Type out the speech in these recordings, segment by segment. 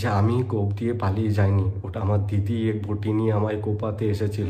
যে আমি কোপ দিয়ে পালিয়ে যাইনি, ওটা আমার দিদি এক বটি নিয়ে আমায় কোপাতে এসেছিল।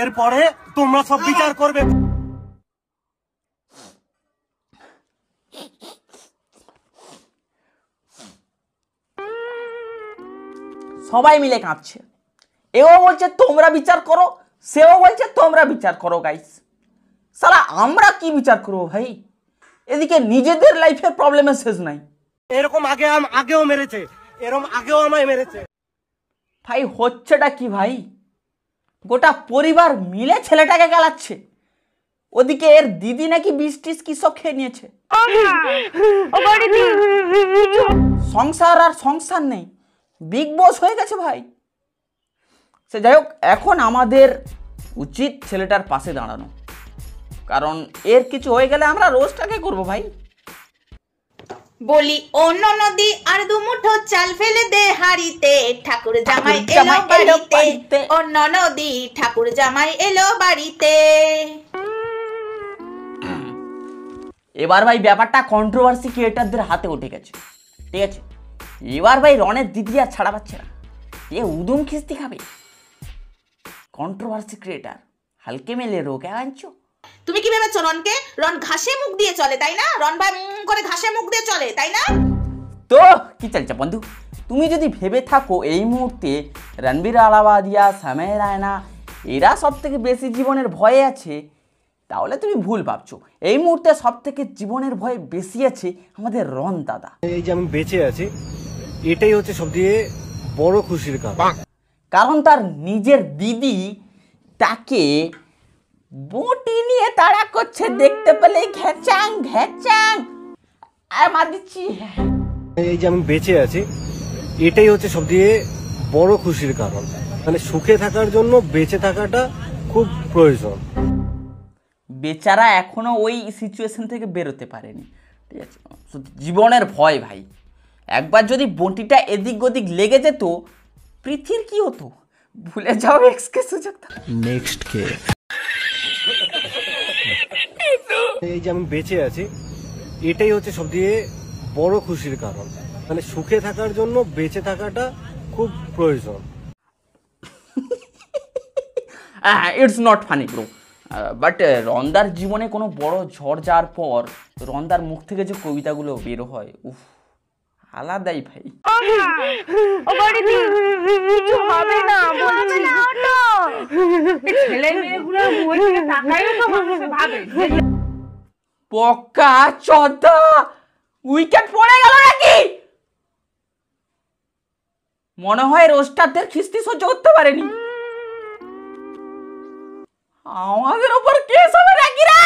এরপরে তোমরা সব বিচার করবে। সবাই মিলে কাঁদছে, এও বলছে তোমরা বিচার করো, সেও বলছে তোমরা বিচার করো। গাইস সালা আমরা কি বিচার করবো ভাই? এদিকে নিজেদের লাইফের প্রবলেমের শেষ নাই। এরকম আগেও মেরেছে, এরকম আগেও আমায় মেরেছে। ভাই হচ্ছেটা কি ভাই? গোটা পরিবার মিলে ছেলেটাকে গালাচ্ছে, ওদিকে এর দিদি নাকি বিষ-টিস কি সব খেয়ে নিয়েছে। সংসার আর সংসার নেই, বিগ বস হয়ে গেছে ভাই। সে যাই হোক, এখন আমাদের উচিত ছেলেটার পাশে দাঁড়ানো, কারণ এর কিছু হয়ে গেলে আমরা রোজটাকে করবো ভাই। বলি অন্য নদী আর দুমুঠো চাল ফেলে দে হাড়িতে, ঠাকুর জামাই এলো বাড়িতে, অন্য নদী ঠাকুর জামাই এলো বাড়িতে। এবার ভাই ব্যাপারটা কন্ট্রোভার্সি ক্রিয়েটারদের হাতে উঠে গেছে, ঠিক আছে? এবার ভাই রনের দিদি আর ছাড়া পাচ্ছে না, এ উদুম খিস্তি খাবে। কন্ট্রোভার্সি ক্রিয়েটার হালকে মেলে রোকে আনছো। তুমি কি ভেবেছো রনকে? রন ঘাসে মুখ দিয়ে চলে, তাই না? রন ভাই করে ঘাসে মুখ দিয়ে চলে, তাই না? তো কি চলছে বন্ধু? তুমি যদি ভেবে থাকো এই মুহূর্তে রণবীর আলাবাদিয়া, সময় রায়না এরা সব থেকে বেশি জীবনের ভয়ে আছে, তাহলে তুমি ভুল ভাবছো। এই মুহূর্তে সব থেকে জীবনের ভয় বেশি আছে আমাদের রন দাদা। এই যে আমি বেঁচে আছি, এটাই হচ্ছে সবথেকে বড় খুশির কারণ। কারণ তার নিজের দিদি তাকে বটি নিয়ে তাড়া করছে, দেখতে পেলে ঘ্যাচাং ঘ্যাচাং আর মার দিচ্ছি। এই যে আমি বেঁচে আছি, এটাই হচ্ছে সবথেকে বড় খুশির কারণ। মানে সুখে থাকার জন্য বেঁচে থাকাটা খুব প্রয়োজন। বেচারা এখনো ওই সিচুয়েশন থেকে বেরোতে পারেনি, ঠিক আছে? জীবনের ভয় ভাই, একবার যদি বটিটা এদিক ওদিক লেগে যেত পৃথিবীর কি হতো ভুলে যাও। এক্সকে সুযোগ নেক্সট কে? এই যে আমি বেঁচে আছি, এটাই হচ্ছে সবথেকে বড় খুশির কারণ। মানে সুখে থাকার জন্য বেঁচে থাকাটা খুব প্রয়োজন। It's not funny bro, but রন্দার জীবনে কোনো বড় ঝড় যাওয়ার পর রন্দার মুখ থেকে যে কবিতাগুলো বের হয়, উফ আলাদাই ভাই। পক্কা চোদা, উইকেট পড়ে গেল নাকি? মনে হয় রোস্টারদের খিস্তি সহ্য করতে পারেনি, আমাদের উপর কেস হবে নাকি রে?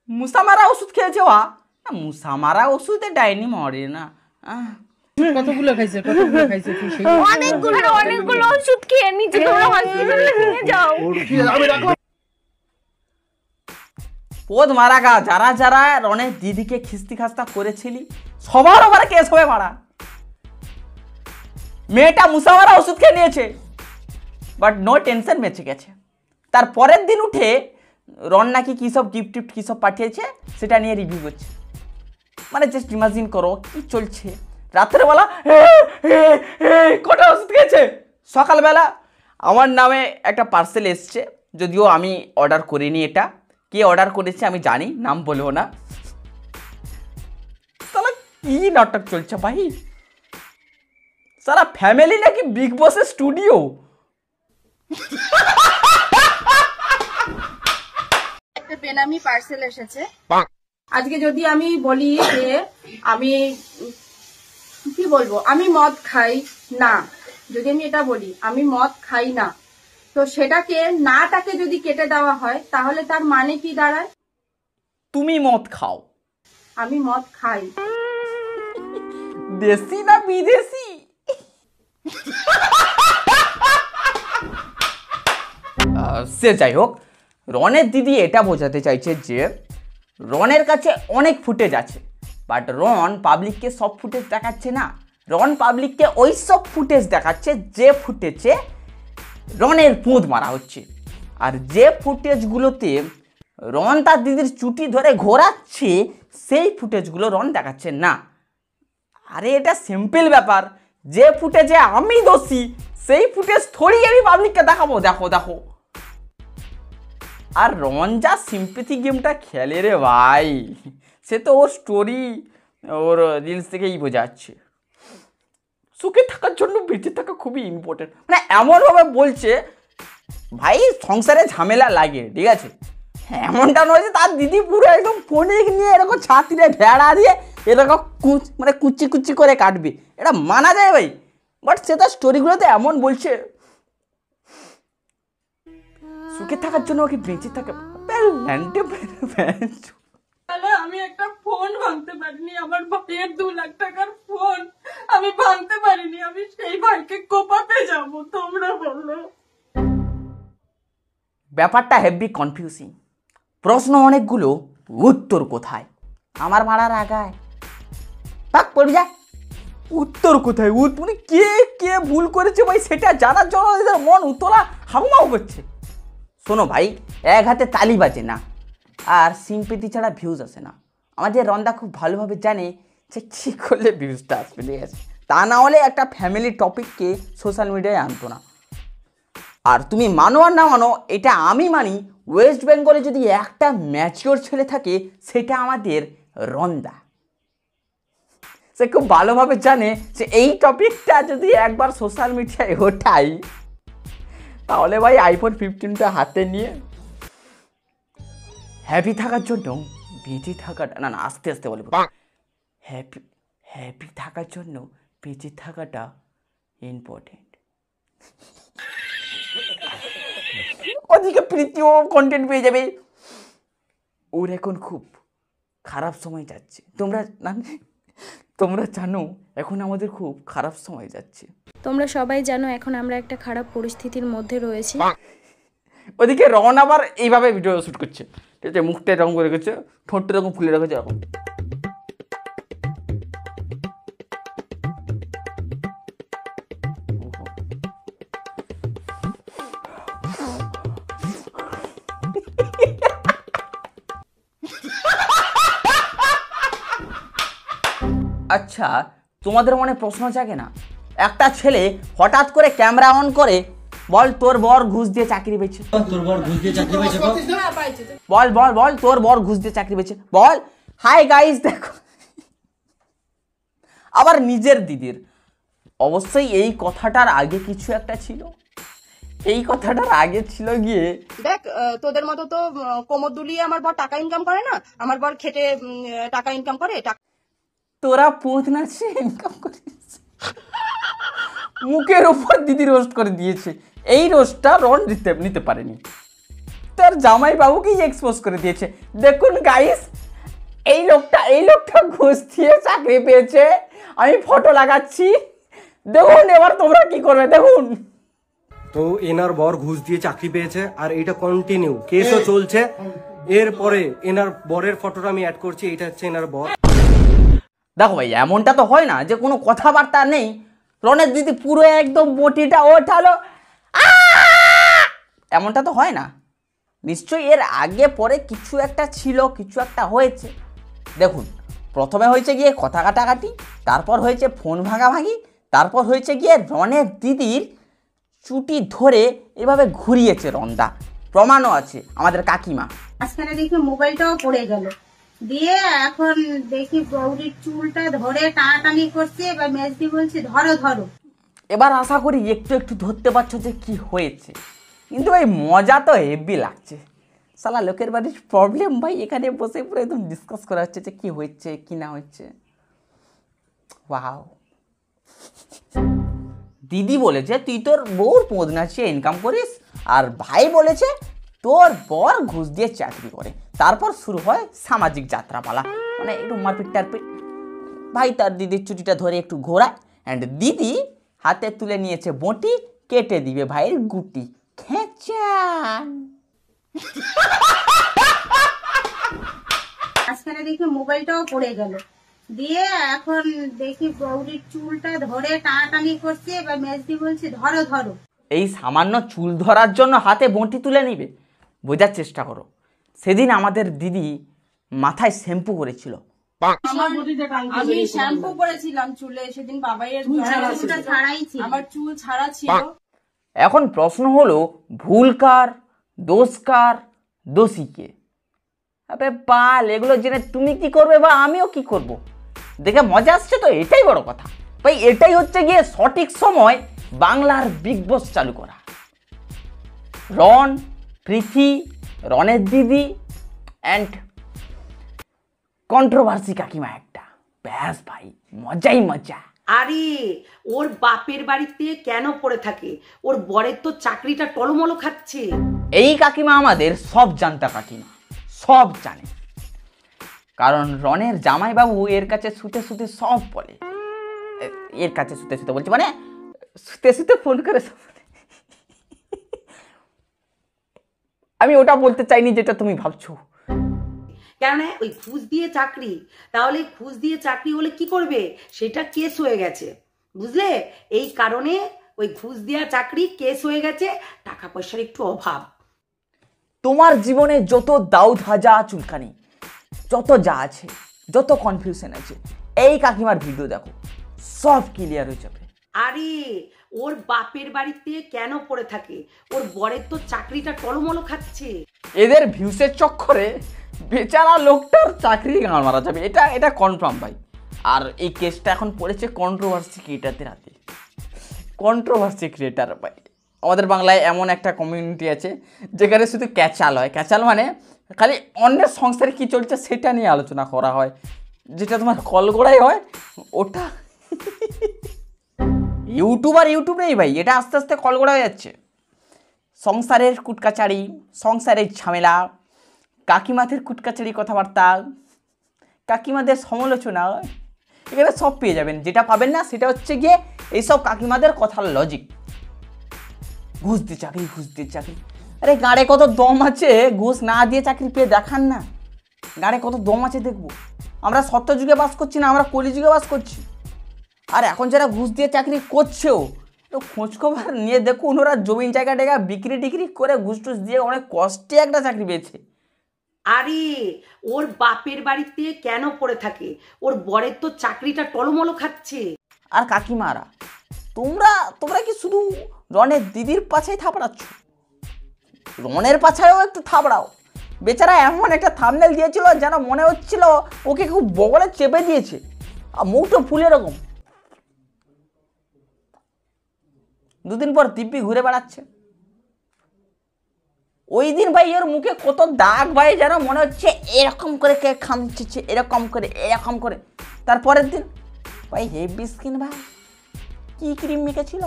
মুসামারা ওষুধ খেয়েছে ওয়া? মুসামারা ওষুধে ডাইনি মরে না। কতগুলো খাইছে অনেকগুলো ওষুধ খেয়ে নিচে, তোমরা হসপিটালে নিয়ে যাও। পোদ মারা গা, যারা যারা রনের দিদিকে খিস্তি খাস্তা করেছিলি সবার ওপর কেস হবে মারা। মেয়েটা মুসামারা ওষুধ খেয়ে নিয়েছে, বাট নো টেনশন, বেঁচে গেছে। তার পরের দিন উঠে রন নাকি কী সব গিফট টিফট কী সব পাঠিয়েছে সেটা নিয়ে রিভিউ করছে। মানে জাস্ট ইমাজিন করো কি চলছে। রাতের বেলা কটা ওষুধ খেয়েছে, সকালবেলা আমার নামে একটা পার্সেল এসছে, যদিও আমি অর্ডার করিনি। এটা কে অর্ডার করেছে আমি জানি, নাম বলবো না। সালা কি নাটক চলছে ভাই, সারা ফ্যামিলি নাকি বিগ বসের স্টুডিও। একটা বেনামি পার্সেল এসেছে আজকে। যদি আমি বলি যে আমি কি বলবো, আমি মদ খাই না, যদি আমি এটা বলি আমি মদ খাই না, তো সেটাকে নাটাকে যদি কেটে দেওয়া হয় তাহলে তার মানে কি দাঁড়ায়? তুমি মদ খাও। আমি মদ খাই। দেশি না বিদেশি? সে যাই হোক, রনের দিদি এটা বোঝাতে চাইছে যে রনের কাছে অনেক ফুটেজ আছে, বাট রন পাবলিককে সব ফুটেজ দেখাচ্ছে না। রন পাবলিককে ওই সব ফুটেজ দেখাচ্ছে যে ফুটেজে রনের পোঁদ মারা হচ্ছে, আর যে ফুটেজগুলোতে রন তার দিদির চুটি ধরে ঘোরাচ্ছে সেই ফুটেজগুলো রন দেখাচ্ছে না। আরে এটা সিম্পল ব্যাপার, যে ফুটেজে আমি দোষী সেই ফুটেজ থোড়ি আমি পাবলিককে দেখাবো, দেখো দেখো। আর রন যা সিম্পেথি গেমটা খেলে রে ভাই, সে তো ওর স্টোরি ওর রিলস থেকেই বোঝা যাচ্ছে। সুখে থাকার জন্য বেঁচে থাকা খুবই ইম্পর্টেন্ট, মানে এমনভাবে বলছে ভাই সংসারে ঝামেলা লাগে, ঠিক আছে, এমনটা নয় যে তার দিদি পুরো একদম ফোনে নিয়ে এরকম ছাতিরে ভেড়া দিয়ে এরকম মানে কুচি কুচি করে কাটবে, এটা মানা যায় ভাই। বাট সে তার স্টোরিগুলোতে এমন বলছে সুখে থাকার জন্য ওকে বেঁচে থাকে। আমি একটা ফোন ভাঙতে পারিনি, আমার ভাইয়ের 2 লাখ টাকার ফোন আমি ভাঙতে পারিনি, আমি সেই ভাইকে কোপাতে যাব, তোমরা বলো। ব্যাপারটা হেভি কনফিউজিং, প্রশ্ন অনেকগুলো, উত্তর কোথায়? আমার ভাড়ার আগায় পাক পড়বি যা, উত্তর কোথায়? মানে কে কে ভুল করেছে ভাই সেটা জানার জন্য এদের মন উত্তরা হাউমাউ করছে। শোনো ভাই, এক হাতে তালি বাজে না, আর সিম্পেথি ছাড়া ভিউজ আসে না। আমাদের রন্দা খুব ভালোভাবে জানে যে কী করলে ভিউজটা আসবে, ঠিক আছে, তা না হলে একটা ফ্যামিলি টপিককে সোশ্যাল মিডিয়ায় আনতো না। আর তুমি মানো আর না মানো, এটা আমি মানি, ওয়েস্ট বেঙ্গলে যদি একটা ম্যাচিওর ছেলে থাকে সেটা আমাদের রন্দা। সে খুব ভালোভাবে জানে যে এই টপিকটা যদি একবার সোশ্যাল মিডিয়ায় ওঠাই তাহলে ভাই আইফোন 15টা হাতে নিয়ে হ্যাপি থাকার জন্য বেঁচে থাকাটা, না না আস্তে আস্তে বলবো, হ্যাপি থাকার জন্য বেঁচে থাকাটা ইম্পর্টেন্ট। ওদিকে প্রীতিও কন্টেন্ট পেয়ে যাবে। ওর এখন খুব খারাপ সময় যাচ্ছে, তোমরা জানো এখন আমাদের খুব খারাপ সময় যাচ্ছে। তোমরা সবাই জানো এখন আমরা একটা খারাপ পরিস্থিতির মধ্যে রয়েছি। ওদিকে রন আবার এইভাবে ভিডিও শ্যুট করছে, ঠিক আছে, মুখটা এরকম করে রেখেছে, ঠোঁটটা এরকম ফুলে রেখেছে এরকম। আচ্ছা, তোমাদের মনে প্রশ্ন জাগে না, একটা ছেলে হঠাৎ করে ক্যামেরা অন করে বল তোর বর ঘুষ দিয়ে চাকরি পেয়েছে, তোর বর ঘুষ দিয়ে চাকরি পেয়েছে, বল বল বল তোর বর ঘুষ দিয়ে চাকরি পেয়েছে, বল হাই গাইস দেখো। আবার নিজের দিদির, অবশ্যই এই কথাটার আগে কিছু একটা ছিল, এই কথাটার আগে ছিল গিয়ে দেখ তোদের মতো তো কোমর দুলিয়ে আমার বর টাকা ইনকাম করে না, আমার বর খেটে টাকা ইনকাম করে। তোরা পুঁত নাচে ইনকাম করিস, মুখের উপর দিদি রোস্ট করে দিয়েছে। এই রোস্টটা রন নিতে পারেনি, তার জামাই বাবুকেই এক্সপোজ করে দিয়েছে। দেখুন গাইস, এই লোকটা ঘুষ দিয়ে চাকরি পেয়েছে, আমি ফটো লাগাচ্ছি, দেখুন এবার তোমরা কি করবে দেখুন। তো এনার বর ঘুষ দিয়ে চাকরি পেয়েছে আর এটা কন্টিনিউ কেসও চলছে। এরপরে এনার বরের ফটোটা আমি অ্যাড করছি, এটা হচ্ছে এনার বর। দেখো ভাই, এমনটা তো হয় না যে কোনো কথাবার্তা নেই, রনের দিদি পুরো একদম বটিটা ওঠালো, এমনটা তো হয় না, নিশ্চয়ই এর আগে পরে কিছু একটা ছিল, কিছু একটা হয়েছে। দেখুন, প্রথমে হয়েছে গিয়ে কথা কাটাকাটি, তারপর হয়েছে ফোন ভাঙাভাঙি, তারপর হয়েছে গিয়ে রনের দিদির চুটি ধরে এভাবে ঘুরিয়েছে রন্দা, প্রমাণও আছে আমাদের কাকিমা। আজকাল দেখি মোবাইলটাও পড়ে গেল, দিয়ে এখন দেখি বৌদির চুলটা ধরে টানাটানি করছে, এবার মেজদি বলছে ধরো ধরো। এবার আশা করি একটু ধরতে পারছো যে কি হয়েছে, কিন্তু ভাই মজা তো হেভি লাগছে। সালা লোকের বাড়ির প্রবলেম ভাই এখানে বসে পুরো একদম ডিসকাস করা হচ্ছে যে কি হচ্ছে কি না হচ্ছে। ওয়াও। দিদি বলেছে তুই তোর বউর পোঁদ নাচিয়ে ইনকাম করিস, আর ভাই বলেছে তোর বর ঘুষ দিয়ে চাকরি করে। তারপর শুরু হয় সামাজিক যাত্রাপালা, মানে একটু মারপিট টারপিট। ভাই তার দিদির চুটিটা ধরে একটু ঘোরায়, অ্যান্ড দিদি হাতে তুলে নিয়েছে বটি, কেটে দিবে ভাইয়ের গুটি। খেঁচান। আজকাল দেখি মোবাইলটাও পড়ে গেল, দিয়ে এখন দেখি বৌদির চুলটা ধরে টানাটানি করছে, এবার মেজদি বলছে ধরো ধরো। এই সামান্য চুল ধরার জন্য হাতে বটি তুলে নিবে? বোঝার চেষ্টা করো, সেদিন আমাদের দিদি মাথায় শ্যাম্পু করেছিল। আমি শ্যাম্পু করেছিলাম চুলে, সেদিন বাবাইয়ের আমার চুল ছাড়া ছিল। এখন প্রশ্ন হলো ভুল কার, দোষ কার, দোষী কে? আবে পাল, এগুলো জেনে তুমি কি করবে বা আমিও কি করব? দেখে মজা আসছে তো, এটাই বড় কথা ভাই। এটাই হচ্ছে গিয়ে সঠিক সময় বাংলার বিগ বস চালু করা। রন, প্রীতি, রনের দিদি অ্যান্ড কন্ট্রোভার্সি কাকিমা একটা, ব্যাস ভাই মজাই মজা। আরে ওর বাপের বাড়িতে কেন পড়ে থাকে? ওর বরের তো চাকরিটা টলমলো খাচ্ছে। এই কাকিমা আমাদের সব জানতা কাকিমা, সব জানে। কারণ রনের জামাইবাবু এর কাছে শুতে শুতে সব বলে। এর কাছে শুতে শুতে বলছে মানে শুতে শুতে ফোন করে সব। আমি ওটা বলতে চাইনি যেটা তুমি ভাবছো। কেন ওই ঘুষ দিয়ে চাকরি, তাহলে ঘুষ দিয়ে চাকরি হলে কি করবে? সেটা কেস হয়ে গেছে, বুঝলে? এই কারণে ওই ঘুষ দেওয়া চাকরি কেস হয়ে গেছে, টাকা পয়সার একটু অভাব। তোমার জীবনে যত দাউ ধাজা চুলকানি, যত যা আছে, যত কনফিউশন আছে, এই কাকিমার ভিডিও দেখো, সব ক্লিয়ার হয়ে যাবে। আরে ওর বাপের বাড়িতে কেন পড়ে থাকে? ওর বরের তো চাকরিটা টলমলো খাচ্ছে। এদের ভিউসের চক্করে বেচারা লোকটার চাকরি গাঁড় মারা যাবে, এটা কনফার্ম ভাই। আর এই কেসটা এখন পড়েছে কন্ট্রোভার্সি ক্রিয়েটারদের হাতে। কন্ট্রোভার্সি ক্রিয়েটার ভাই, আমাদের বাংলায় এমন একটা কমিউনিটি আছে যেখানে শুধু ক্যাচাল হয়। ক্যাচাল মানে খালি অন্যের সংসারে কী চলছে সেটা নিয়ে আলোচনা করা হয়, যেটা তোমার কলগোড়ায় হয় ওটা। ইউটিউব নেই ভাই, এটা আস্তে আস্তে কলগোড়া হয়ে যাচ্ছে। সংসারের কুটকাচারি, সংসারের ঝামেলা, কাকিমাদের কুটকাচারি কথাবার্তা, কাকিমাদের সমালোচনা, এখানে সব পেয়ে যাবেন। যেটা পাবেন না সেটা হচ্ছে গিয়ে এইসব কাকিমাদের কথার লজিক। ঘুষ দিয়ে চাকরি, ঘুষ দিয়ে চাকরি। আরে গাঁড়ে কত দম আছে, ঘুষ না দিয়ে চাকরি পেয়ে দেখান না। গাঁড়ে কত দম আছে দেখবো। আমরা সত্যযুগে বাস করছি না, আমরা কলিযুগে বাস করছি। আর এখন যারা ঘুষ দিয়ে চাকরি করছেও, তো খোঁজখবর নিয়ে দেখুন, ওরা জমি জায়গা টায়গা বিক্রি টিক্রি করে ঘুষ টুস দিয়ে অনেক কষ্টে একটা চাকরি পেয়েছে। আরে ওর বাপের বাড়িতে কেন পড়ে থাকে? ওর বরের তো চাকরিটা টলমলো খাচ্ছে। আর কাকিমারা, তোমরা কি শুধু রনের দিদির পাছায় থাপড়াচ্ছ? রনের পাছায়ও একটু থাপড়াও। বেচারা এমন একটা থাম্বনেল দিয়েছিল যেন মনে হচ্ছিল ওকে খুব বগলে চেপে দিয়েছে, আর মুখটা ফুলে এরকম। দুদিন পর দিব্যি ঘুরে বেড়াচ্ছে। ওই দিন ভাই এর মুখে কত দাগ ভাই, যেন মনে হচ্ছে এরকম করে কে খামচেছে, এরকম করে। তারপরের দিন ভাই হেভি স্কিন ভাই, কি ক্রিম মেখেছিল।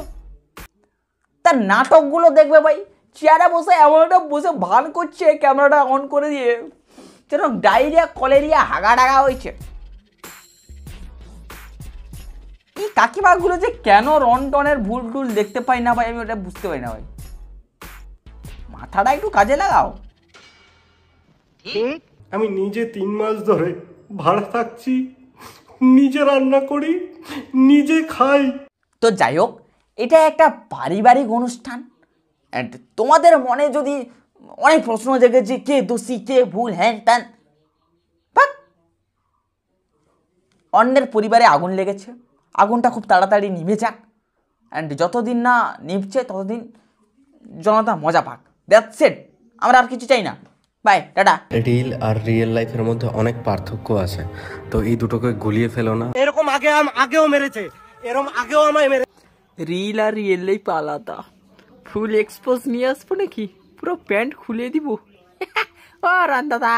তার নাটকগুলো দেখবে ভাই, চেয়ারে বসে এমন একটা বসে ভান করছে ক্যামেরাটা অন করে দিয়ে, যেন ডায়রিয়া কলেরিয়া হাগা ডাগা হয়েছে। এই কাকিমাগুলো যে কেন রন টনের ভুল টুল দেখতে পাই না ভাই, আমি ওটা বুঝতে পারি না ভাই। মাথাটা একটু কাজে লাগাও। আমি নিজে 3 মাস ধরে ভাড়া থাকছি, নিজে রান্না করি, নিজে খাই। তো যাই হোক, এটা একটা পারিবারিক অনুষ্ঠান। অ্যান্ড তোমাদের মনে যদি অনেক প্রশ্ন জেগেছে কে দোষী, কে ভুল, হ্যান ত্যান, অন্যের পরিবারে আগুন লেগেছে, আগুনটা খুব তাড়াতাড়ি নিভে যাক। অ্যান্ড যতদিন না নিভছে ততদিন জনতা মজা পাক। দ্যাটস ইট, আমরা আর কিছু চাই না। Bye, tata. রিল আর রিয়েল লাইফের মধ্যে অনেক পার্থক্য আছে, তো এই দুটোকে গুলিয়ে ফেলো না। এরকম আগেও মেরেছে, এরকম আগেও আমায় মেরেছে। রিল আর রিয়েল লাইফ আলাদা। ফুল এক্সপোজ নিয়ে আসবো নাকি? পুরো প্যান্ট খুলে দিব। ও রান্দাদা।